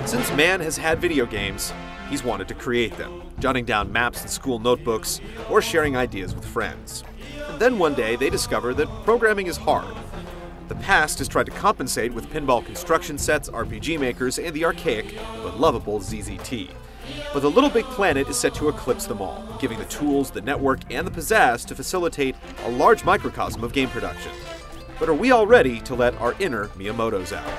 Since man has had video games, he's wanted to create them, jotting down maps in school notebooks or sharing ideas with friends. And then one day they discover that programming is hard. The past has tried to compensate with pinball construction sets, RPG makers, and the archaic but lovable ZZT. But the LittleBigPlanet is set to eclipse them all, giving the tools, the network, and the pizzazz to facilitate a large microcosm of game production. But are we all ready to let our inner Miyamotos out?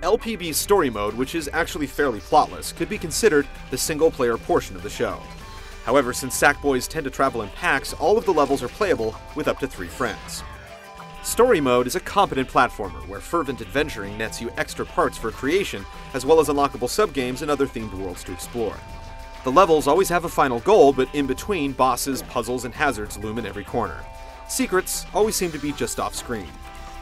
LPB's story mode, which is actually fairly plotless, could be considered the single-player portion of the show. However, since Sackboys tend to travel in packs, all of the levels are playable with up to 3 friends. Story mode is a competent platformer where fervent adventuring nets you extra parts for creation, as well as unlockable subgames and other themed worlds to explore. The levels always have a final goal, but in between, bosses, puzzles, and hazards loom in every corner. Secrets always seem to be just off-screen.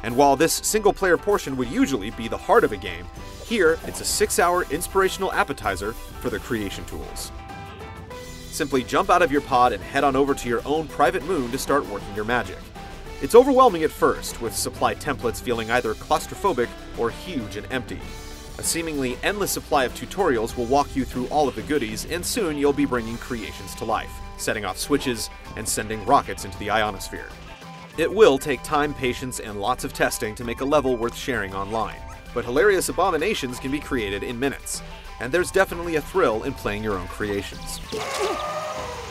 And while this single-player portion would usually be the heart of a game, here it's a 6-hour inspirational appetizer for the creation tools. Simply jump out of your pod and head on over to your own private moon to start working your magic. It's overwhelming at first, with supply templates feeling either claustrophobic or huge and empty. A seemingly endless supply of tutorials will walk you through all of the goodies, and soon you'll be bringing creations to life, setting off switches and sending rockets into the ionosphere. It will take time, patience, and lots of testing to make a level worth sharing online, but hilarious abominations can be created in minutes, and there's definitely a thrill in playing your own creations.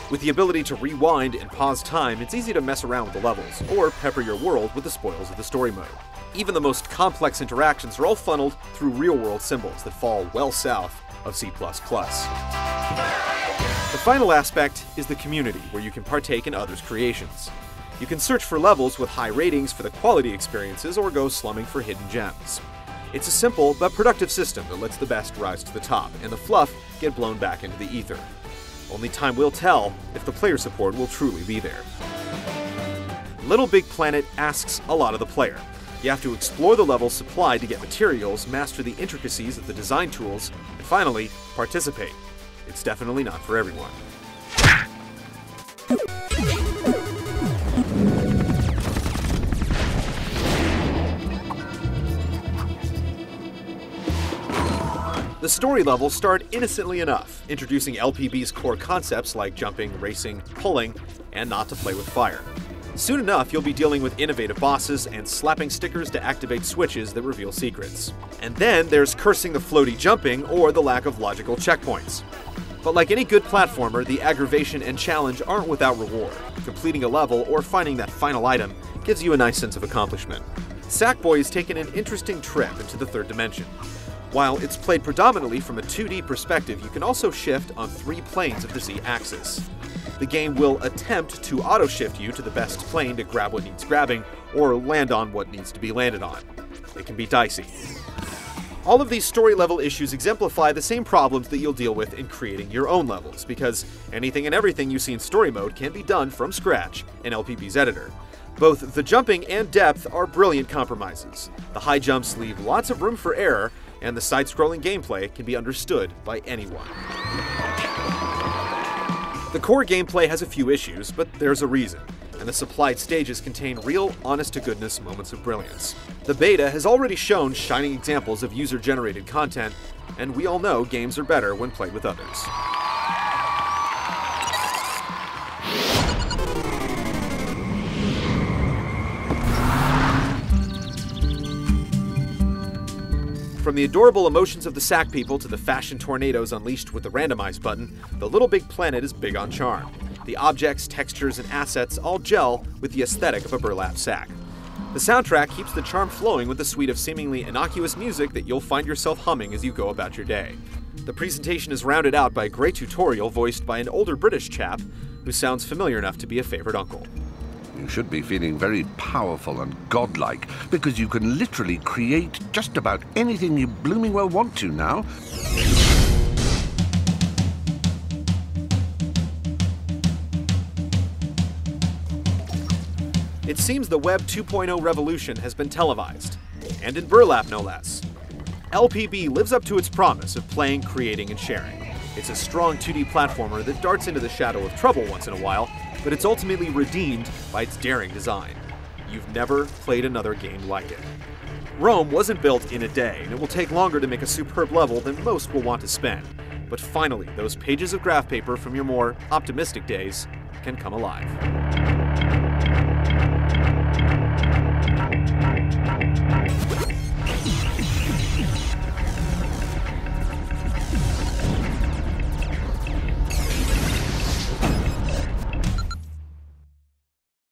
With the ability to rewind and pause time, it's easy to mess around with the levels, or pepper your world with the spoils of the story mode. Even the most complex interactions are all funneled through real-world symbols that fall well south of C++. The final aspect is the community, where you can partake in others' creations. You can search for levels with high ratings for the quality experiences or go slumming for hidden gems. It's a simple but productive system that lets the best rise to the top and the fluff get blown back into the ether. Only time will tell if the player support will truly be there. LittleBigPlanet asks a lot of the player. You have to explore the levels supplied to get materials, master the intricacies of the design tools, and finally, participate. It's definitely not for everyone. The story levels start innocently enough, introducing LPB's core concepts like jumping, racing, pulling, and not to play with fire. Soon enough, you'll be dealing with innovative bosses and slapping stickers to activate switches that reveal secrets. And then there's cursing the floaty jumping or the lack of logical checkpoints. But like any good platformer, the aggravation and challenge aren't without reward. Completing a level or finding that final item gives you a nice sense of accomplishment. Sackboy has taken an interesting trip into the third dimension. While it's played predominantly from a 2D perspective, you can also shift on 3 planes of the Z-axis. The game will attempt to auto-shift you to the best plane to grab what needs grabbing, or land on what needs to be landed on. It can be dicey. All of these story-level issues exemplify the same problems that you'll deal with in creating your own levels, because anything and everything you see in story mode can be done from scratch in LPB's editor. Both the jumping and depth are brilliant compromises. The high jumps leave lots of room for error, and the side-scrolling gameplay can be understood by anyone. The core gameplay has a few issues, but there's a reason, and the supplied stages contain real, honest-to-goodness moments of brilliance. The beta has already shown shining examples of user-generated content, and we all know games are better when played with others. From the adorable emotions of the sack people to the fashion tornadoes unleashed with the randomize button, the LittleBigPlanet is big on charm. The objects, textures, and assets all gel with the aesthetic of a burlap sack. The soundtrack keeps the charm flowing with a suite of seemingly innocuous music that you'll find yourself humming as you go about your day. The presentation is rounded out by a great tutorial voiced by an older British chap who sounds familiar enough to be a favorite uncle. You should be feeling very powerful and godlike, because you can literally create just about anything you blooming well want to now. It seems the Web 2.0 revolution has been televised, and in burlap no less. LPB lives up to its promise of playing, creating, and sharing. It's a strong 2D platformer that darts into the shadow of trouble once in a while, but it's ultimately redeemed by its daring design. You've never played another game like it. Rome wasn't built in a day, and it will take longer to make a superb level than most will want to spend. But finally, those pages of graph paper from your more optimistic days can come alive.